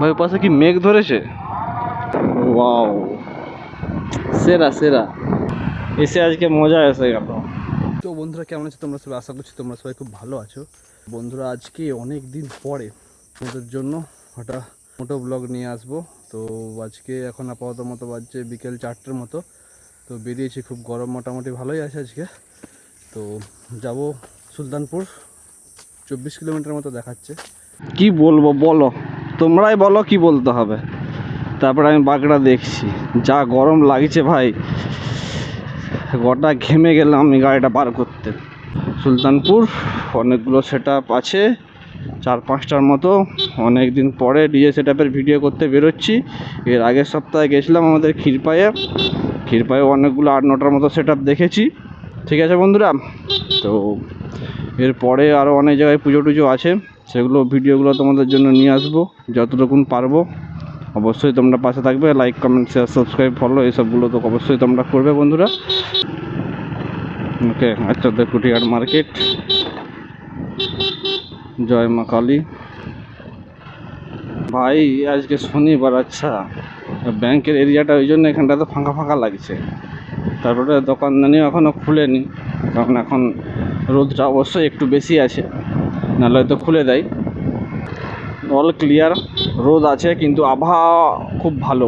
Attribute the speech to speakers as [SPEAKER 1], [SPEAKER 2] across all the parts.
[SPEAKER 1] ভাই পাশে কি মেঘ ধরেছে? ওয়াও, সেরা সেরা, এসে আজকে মজা এসে গেল। তো বন্ধুরা কেমন আছো তোমরা সবাই? আশা করছি তোমরা সবাই খুব ভালো আছো। বন্ধুরা আজকে অনেক দিন পরে তোমাদের জন্য একটা মোটো ব্লগ নিয়ে আসবো। তো আজকে এখন আপাতত মতো বাজছে বিকেল 4টের মতো। তো বেরিয়েছি, খুব গরম মোটামুটি ভালোই আছে আজকে। তো যাব সুলতানপুর, 24 কিলোমিটার মতো দেখাচ্ছে। কি বলবো বলো, তোমরাই বলো কি বলতে হবে। তারপরে আমি বাগড়া দেখছি, যা গরম লাগছে ভাই, গোটা ঘেমে গেলাম আমি গাড়িটা পার করতে। সুলতানপুর অনেকগুলো সেট আছে, 4-5টার মতো। অনেক দিন পরে ডিজে সেটআপের ভিডিও করতে বেরোচ্ছি। এর আগের সপ্তাহে গেছিলাম আমাদের ক্ষীরপায়ে অনেকগুলো 8-9টার মতো সেট দেখেছি। ঠিক আছে বন্ধুরা, তো এরপরে আরও অনেক জায়গায় পুজো টুজো আছে, সেগুলো ভিডিওগুলো তোমাদের জন্য নিয়ে আসবো যতটুকু পারবো। অবশ্যই তোমরা পাশে থাকবে, like comment share subscribe follow এসবগুলো তো অবশ্যই তোমরা করবে বন্ধুরা। ওকে, আচ্ছা কুটিয়ার মার্কেট, জয় মা কালী। ভাই আজকে শনিবার, আচ্ছা ব্যাংকের এরিয়াটা ওই জন্য এখানটাতে ফাঁকা ফাঁকা লাগছে। তারপরে দোকানদানিও এখনও খুলেনি, কারণ এখন রোদটা অবশ্যই একটু বেশি আছে, নাহলে হয়তো খুলে দেয়। অল ক্লিয়ার, রোদ আছে কিন্তু আবহাওয়া খুব ভালো।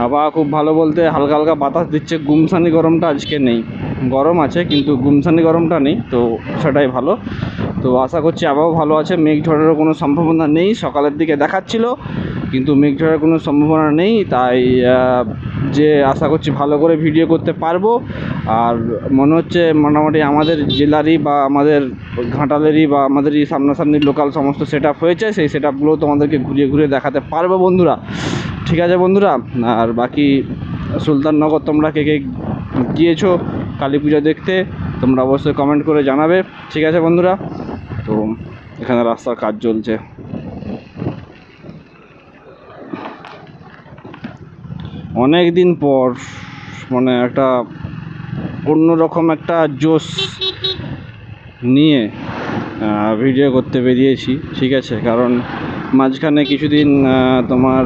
[SPEAKER 1] আবহাওয়া খুব ভালো বলতে হালকা হালকা বাতাস দিচ্ছে, গুমসানি গরমটা আজকে নেই। গরম আছে কিন্তু গুমসানি গরমটা নেই, তো সেটাই ভালো। তো আশা করছি আবহাওয়া ভালো আছে, মেঘ ঝড়েরও কোনো সম্ভাবনা নেই। সকালের দিকে দেখাচ্ছিল কিন্তু মেঘ ঝড়ের কোনো সম্ভাবনা নেই, তাই যে আশা করছি ভালো করে ভিডিও করতে পারবো। আর মনে হচ্ছে মোটামুটি আমাদের জেলারই বা আমাদের ঘাটালেরই বা আমাদেরই সামনাসামনি লোকাল সমস্ত সেট আপ হয়েছে, সেই সেট আপগুলো তোমাদেরকে ঘুরিয়ে ঘুরিয়ে দেখাতে পারবো বন্ধুরা। ঠিক আছে বন্ধুরা, আর বাকি সুলতাননগর তোমরা কে কে গিয়েছো কালী পুজো দেখতে তোমরা অবশ্যই কমেন্ট করে জানাবে। ঠিক আছে বন্ধুরা, তো এখানে রাস্তার কাজ চলছে। অনেক দিন পর মানে একটা অন্যরকম একটা জোশ নিয়ে ভিডিও করতে বেরিয়েছি। ঠিক আছে, কারণ মাঝখানে কিছুদিন তোমার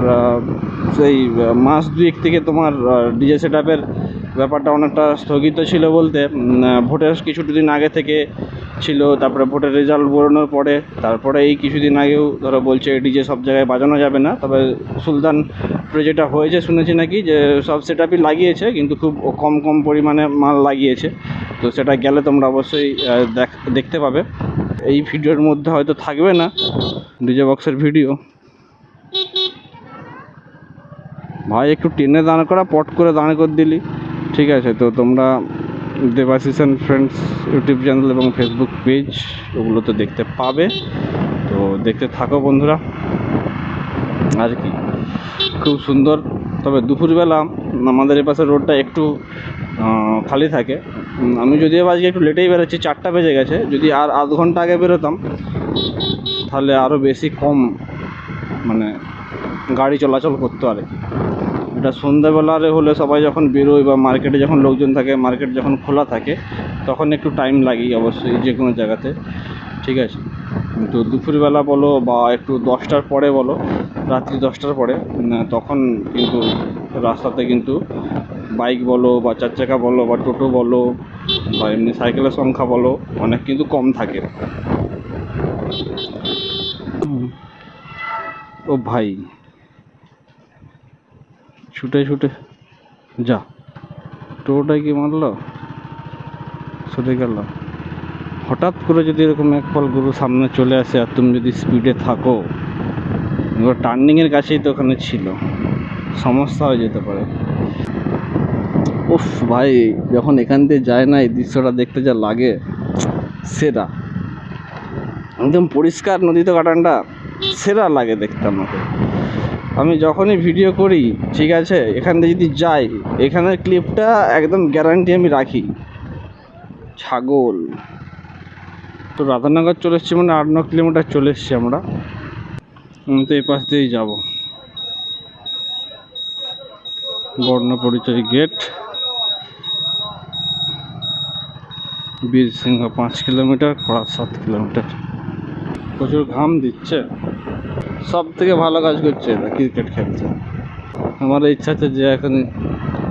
[SPEAKER 1] সেই মাস দুয়েক থেকে তোমার ডিজে সেটআপের ব্যাপারটা অনেকটা স্থগিত ছিল, বলতে ভোটের কিছুদিন আগে থেকে ছিল। তারপরে ভোটের রেজাল্ট বেরোনোর পরে তারপরে এই কিছুদিন আগেও ধরো বলছে ডিজে সব জায়গায় বাজানো যাবে না। তবে সুলতানপুরে যেটা হয়েছে শুনেছি নাকি যে সব সেটআপই লাগিয়েছে, কিন্তু খুব কম কম পরিমাণে মাল লাগিয়েছে। তো সেটা গেলে তোমরা অবশ্যই দেখতে পাবে। এই ভিডিওর মধ্যে হয়তো থাকবে না ডিজে বক্সের ভিডিও। ভাই একটু টেনে দাঁড় করা, পট করে দাঁড় করে দিলি। ঠিক আছে, তো তোমরা Debashis and friends YouTube channel এবং ফেসবুক পেজ ওগুলো তো দেখতে পাবে, তো দেখতে থাকো বন্ধুরা। আর কি খুব সুন্দর। তবে দুপুরবেলা আমাদের এপাশে রোডটা একটু খালি থাকে। আমি যদিও আজকে একটু লেটেই বেরোচ্ছি, 4টা বেজে গেছে। যদি আর আধ ঘন্টা আগে বেরোতাম তাহলে আরও বেশি কম মানে গাড়ি চলাচল করতো আর কি। এটা সন্ধ্যাবেলারে হলে সবাই যখন বেরোয় বা মার্কেটে যখন লোকজন থাকে, মার্কেট যখন খোলা থাকে, তখন একটু টাইম লাগে অবশ্যই যে কোনো জায়গাতে। ঠিক আছে, কিন্তু দুপুরবেলা বলো বা একটু 10টার পরে বলো, রাত্রি 10টার পরে, তখন কিন্তু রাস্তাতে কিন্তু বাইক বলো বা 4 চাকা বলো বা টোটো বলো বা এমনি সাইকেলের সংখ্যা বলো অনেক কিন্তু কম থাকে। ও ভাই ছুটে ছুটে যা, টোটোটাই কি মারলো, সরে গেল। হঠাৎ করে যদি এরকম এক ফল গরু সামনে চলে আসে আর তুমি যদি স্পিডে থাকো, এবার টার্নিংয়ের কাছেই তো ওখানে ছিল, সমস্যা হয়ে যেতে পারে। উফ ভাই, যখন এখান দিয়ে যায় না এই দৃশ্যটা দেখতে যা লাগে, সেরা। একদম পরিষ্কার নদীতে কাটানটা সেরা লাগে দেখতে আমাকে। আমি যখনই ভিডিও করি, ঠিক আছে, এখান দিয়ে যদি যাই, এখানের ক্লিপটা একদম গ্যারান্টি আমি রাখি। ছাগল তো রাধানগর চলে এসছি, মানে 8-9 কিলোমিটার চলে এসছি আমরা। তো এই পাশ দিয়েই যাবো, বর্ণ পরিচয় গেট, বীরসিংহ 5 কিলোমিটার, খড়া 7 কিলোমিটার। প্রচুর ঘাম দিচ্ছে, সব থেকে ভালো কাজ করছে এরা, ক্রিকেট খেলছে। আমার ইচ্ছা আছে যে এখন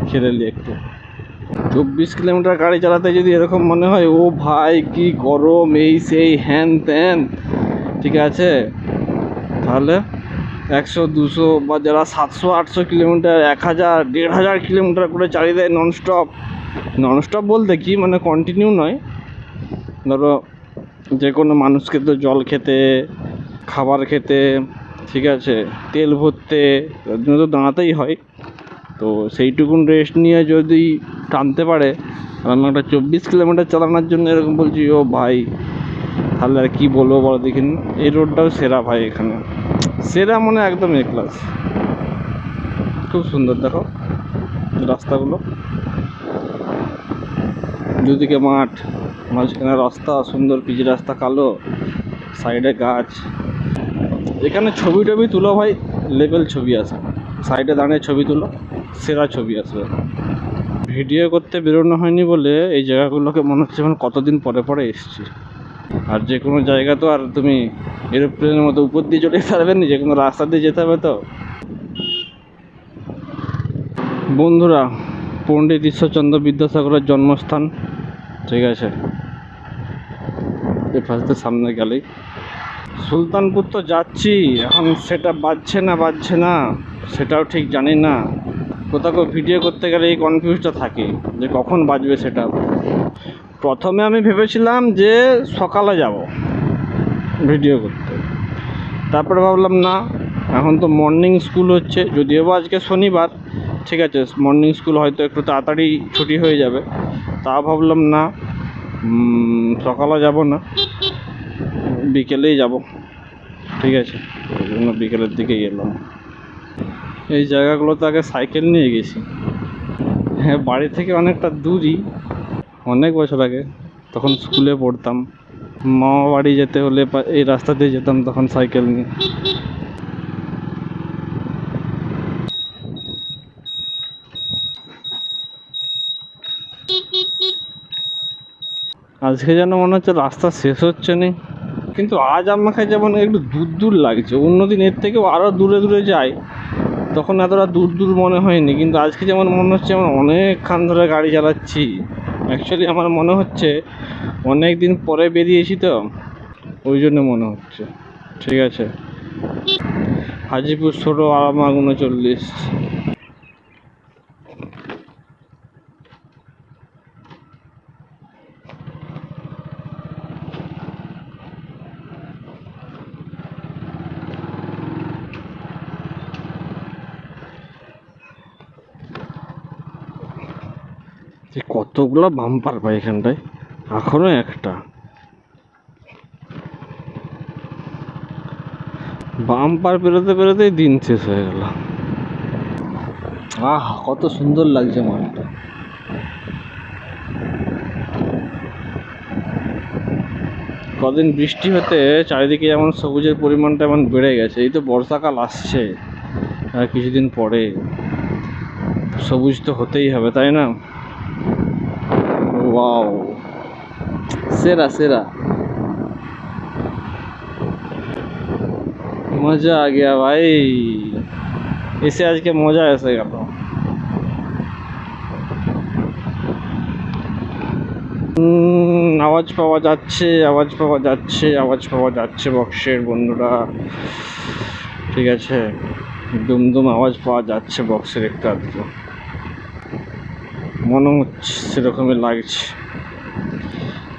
[SPEAKER 1] খেলে নি একটু। 24 কিলোমিটার গাড়ি চালাতে যদি এরকম মনে হয় ও ভাই কি গরম, এই সেই হ্যান ত্যান, ঠিক আছে, তাহলে 100 200 বা যারা 700 800 কিলোমিটার 1000 1500 কিলোমিটার করে চালিয়ে দেয় ননস্টপ। ননস্টপ বলতে কি মানে কন্টিনিউ নয়, ধরো যে কোনো মানুষকে তো জল খেতে, খাবার খেতে, ঠিক আছে, তেল ভরতে, তার জন্য তো দাঁড়াতেই হয়। তো সেইটুকুন রেস্ট নিয়ে যদি টানতে পারে, আর আমি একটা 24 কিলোমিটার চালানোর জন্য এরকম বলছি, ও ভাই তাহলে আর কী বলবো বলো দেখিন। এই রোডটাও সেরা ভাই, এখানে সেরা মানে একদম এ ক্লাস, খুব সুন্দর। দেখো রাস্তাগুলো, দুদিকে মাঠ, মাঝখানে রাস্তা, সুন্দর পিচ রাস্তা, কালো, সাইডে গাছ। এখানে ছবি টবি তুলো ভাই, লেভেল ছবি আসে, সাইডে দাঁড়িয়ে ছবি তুলো, সেরা ছবি আসবে। ভিডিও করতে বেরোনো হয়নি বলে এই জায়গাগুলোকে মনে হচ্ছে মানে কতদিন পরে পরে এসছি। আর যে কোনো জায়গা তো আর তুমি এরোপ্লেনের মতো উপর দিয়ে চলে যেতে পারবে না, যে কোনো রাস্তা দিয়ে যেতে হবে। তো বন্ধুরা, পণ্ডিত ঈশ্বরচন্দ্র বিদ্যাসাগরের জন্মস্থান, ঠিক আছে, এই ফার্স্টে সামনে গেলেই সুলতানপুর তো যাচ্ছি। এখন সেটা বাজছে না সেটাও ঠিক জানি না। কোথাও ভিডিও করতে গেলে এই কনফিউজটা থাকে যে কখন বাজবে সেটা। প্রথমে আমি ভেবেছিলাম যে সকালে যাব ভিডিও করতে, তারপরে ভাবলাম না, এখন তো মর্নিং স্কুল হচ্ছে, যদিও বা আজকে শনিবার, ঠিক আছে, মর্নিং স্কুল হয়তো একটু তাড়াতাড়ি ছুটি হয়ে যাবে। তা ভাবলাম না, সকালে যাব না, বিকেলেই যাব, ঠিক আছে, ওই জন্য বিকেলের দিকেই এলাম। এই জায়গাগুলোতে আগে সাইকেল নিয়ে গেছি, হ্যাঁ, বাড়ি থেকে অনেকটা দূরই। অনেক বছর আগে তখন স্কুলে পড়তাম, মামা বাড়ি যেতে হলে এই রাস্তা দিয়ে যেতাম তখন সাইকেল নিয়ে। আজকে যেন মনে হচ্ছে রাস্তা শেষ হচ্ছে না, কিন্তু আজ আমাকে যেমন একটু দূর লাগছে। অন্যদিন এর থেকেও আরও দূরে যায়, তখন এতটা দূর মনে হয়নি। কিন্তু আজকে যেমন মনে হচ্ছে আমার অনেকক্ষণ ধরে গাড়ি চালাচ্ছি। অ্যাকচুয়ালি আমার মনে হচ্ছে অনেক দিন পরে বেরিয়েছি তো, ওই জন্য মনে হচ্ছে, ঠিক আছে। হাজিপুর ছোটো আরামা 39। কতগুলো বাম্পার পাই এখানটায়, এখনো একটা বাম্পার পেরোতেই দিন শেষ হয়ে গেল। কত সুন্দর লাগছে মাঠটা। কদিন বৃষ্টি হতে চারিদিকে যেমন সবুজের পরিমাণটা এমন বেড়ে গেছে। এই তো বর্ষাকাল আসছে, আর কিছুদিন পরে সবুজ তো হতেই হবে, তাই না? ওয়াও, সেরা মজা আ গিয়া ভাই, এসে আজকে মজা এসে গেল। আওয়াজ পাওয়া যাচ্ছে বক্সের বন্ধুরা, ঠিক আছে, দুম আওয়াজ পাওয়া যাচ্ছে বক্সের, একটু আধটু মনে হচ্ছে সেরকমই লাগছে।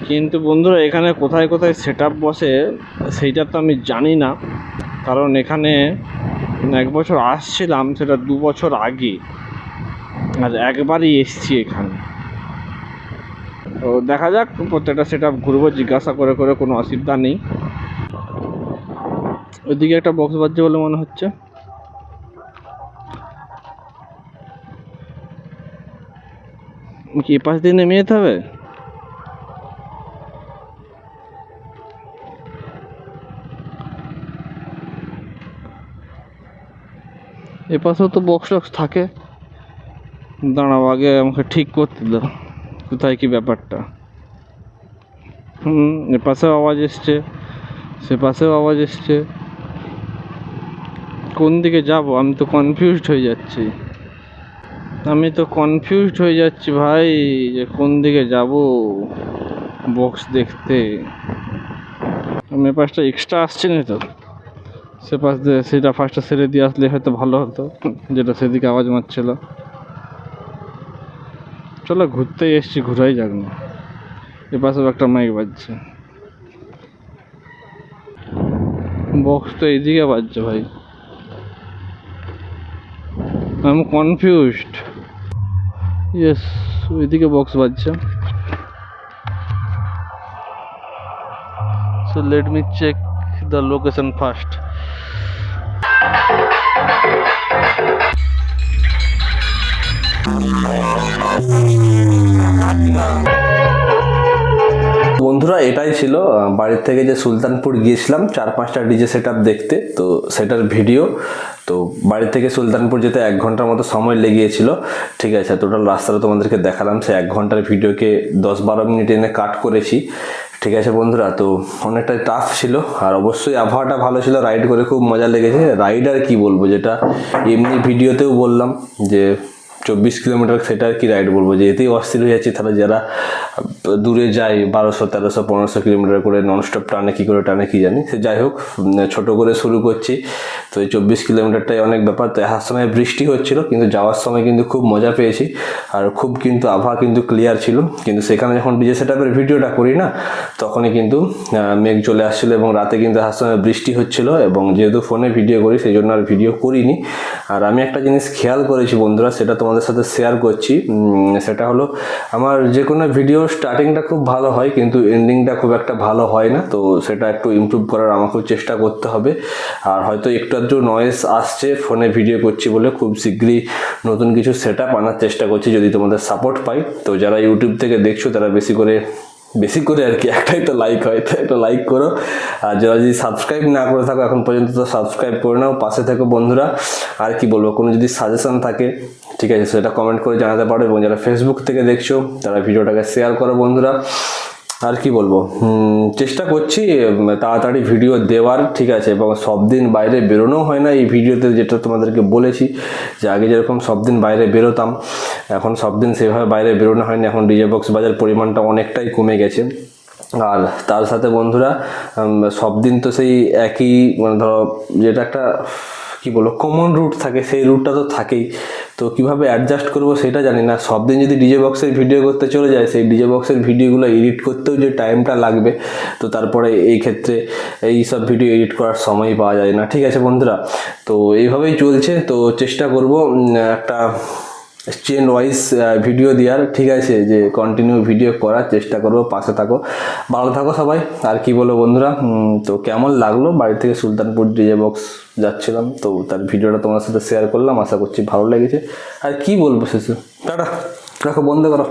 [SPEAKER 1] কিন্তু বন্ধুরা, এখানে কোথায় সেট আপ বসে সেইটা তো আমি জানি না, কারণ এখানে এক বছর আসছিলাম, সেটা 2 বছর আগে, আর একবারই এসছি এখানে। তো দেখা যাক, প্রত্যেকটা সেট আপ ঘুরবো, জিজ্ঞাসা করে কোনো অসুবিধা নেই। ওইদিকে একটা বক্স বাজছে বলে মনে হচ্ছে। কি পাশ দিয়ে নেমে যেতে হবে? এ পাশেও তো বক্স টক্স থাকে। দাঁড়াও, আগে আমাকে ঠিক করতে দাও কোথায় কি ব্যাপারটা। এ পাশেও আওয়াজ এসছে, সে পাশেও আওয়াজ এসছে। কোন দিকে যাব আমি তো কনফিউজড হয়ে যাচ্ছি, ভাই, যে কোন দিকে যাব বক্স দেখতে। আমি পাশটা এক্সট্রা আসছে না তো, সে পাশ দিয়ে সেটা ফার্স্টটা ছেড়ে দিয়ে আসলে হয়তো ভালো হতো, যেটা সেদিকে আওয়াজ মারছিল। চলো ঘুরতেই এসছি, ঘুরাই যাক না। এ পাশেও একটা মাইক বাজছে, বক্স তো এইদিকে বাজছে ভাই। I am confused. ইয়েস, ওইদিকে বক্স বাজছে। So let me check the location first. বন্ধুরা এটাই ছিল বাড়ির থেকে যে সুলতানপুর গিয়েছিলাম 4-5টা ডিজে সেট আপ দেখতে, তো সেটার ভিডিও। তো বাড়ি থেকে সুলতানপুর যেতে 1 ঘন্টার মতো সময় লেগিয়েছিল, ঠিক আছে। টোটাল রাস্তাটা তোমাদেরকে দেখালাম, সেই 1 ঘন্টার ভিডিওকে 10-12 মিনিট এনে কাট করেছি, ঠিক আছে বন্ধুরা। তো অনেকটাই টাফ ছিল, আর অবশ্যই আবহাওয়াটা ভালো ছিল, রাইড করে খুব মজা লেগেছে। রাইড আর কি বলবো, যেটা এমনি ভিডিওতেও বললাম যে 24 কিলোমিটার, সেটা আর কি রাইড বলবো, যে এতেই অস্থির হয়ে যাচ্ছি। তাহলে যারা দূরে যায় 1200, 1300, 1500 কিলোমিটার করে ননস্টপ টানে, কী করে টানে কি জানি। সে যাই হোক, ছোট করে শুরু করছি। তো এই 24 কিলোমিটারটাই অনেক ব্যাপার। তো আসার সময় বৃষ্টি হচ্ছিল, কিন্তু যাওয়ার সময় কিন্তু খুব মজা পেয়েছি, আর খুব কিন্তু আবহাওয়া কিন্তু ক্লিয়ার ছিল। কিন্তু সেখানে যখন ডিজে সেটআপের ভিডিওটা করি না, তখনই কিন্তু মেঘ চলে আসছিল, এবং রাতে কিন্তু আসার সময় বৃষ্টি হচ্ছিল, এবং যেহেতু ফোনে ভিডিও করি সেই জন্য আর ভিডিও করিনি। আর আমি একটা জিনিস খেয়াল করেছি বন্ধুরা, সেটা তোমাদের সাথে শেয়ার করছি। সেটা হলো, আমার যে কোনো ভিডিও স্টার্টিংটা খুব ভালো হয়, কিন্তু এন্ডিংটা খুব একটা ভালো হয় না। তো সেটা একটু ইমপ্রুভ করার আমাকেও চেষ্টা করতে হবে। আর হয়তো একটু আধটু নয়েজ আসছে ফোনে ভিডিও করছি বলে, খুব শীঘ্রই নতুন কিছু সেট আপ আনার চেষ্টা করছি, যদি তোমাদের সাপোর্ট পাই। তো যারা ইউটিউব থেকে দেখছো তারা বেশি করে আর কি, একটাই তো লাইক হয়, তো একটা লাইক করো। আর যারা যদি সাবস্ক্রাইব না করে থাকো এখন পর্যন্ত, তো সাবস্ক্রাইব করে নাও, পাশে থাকো বন্ধুরা। আর কি বলবো, কোনো যদি সাজেশন থাকে, ঠিক আছে, সেটা কমেন্ট করে জানাতে পারো। এবং যারা ফেসবুক থেকে দেখছো তারা ভিডিওটাকে শেয়ার করো বন্ধুরা। আর কি বলবো, চেষ্টা করছি তাড়াতাড়ি ভিডিও দেওয়ার, ঠিক আছে। এবং সব দিন বাইরে বেরোনো হয় না এই ভিডিওতে, যেটা তোমাদেরকে বলেছি যে আগে যেরকম সব দিন বাইরে বেরোতাম, এখন সব দিন সেভাবে বাইরে বেরোনো হয় না। এখন ডিজে বক্স বাজার পরিমাণটা অনেকটাই কমে গেছে। আর তার সাথে বন্ধুরা, সব দিন তো সেই একই, মানে ধরো যেটা একটা কি বলবো কমন রুট থাকে, সেই রুটটা তো থাকেই। তো কিভাবে অ্যাডজাস্ট করব সেটা জানি না। সব দিন যদি ডিজে বক্সের ভিডিও করতে চলে যায়, সেই ডিজে বক্সের ভিডিওগুলো এডিট করতেও যে টাইমটা লাগবে, তো তারপরে এই ক্ষেত্রে এই সব ভিডিও এডিট করার সময় পাওয়া যায় না, ঠিক আছে বন্ধুরা। তো এইভাবেই চলছে। তো চেষ্টা করব একটা চেন ওয়াইজ ভিডিও দেওয়ার, ঠিক আছে, যে কন্টিনিউ ভিডিও করার চেষ্টা করবো। পাশে থাকো, ভালো থাকো সবাই। আর কি বলো বন্ধুরা, তো কেমন লাগলো বাড়ি থেকে সুলতানপুর ডিজে বক্স যাচ্ছিলাম, তো তার ভিডিওটা তোমার সাথে শেয়ার করলাম, আশা করছি ভালো লেগেছে। আর কি বলবো শেষে, টাটা, রাখো, বন্ধ করো।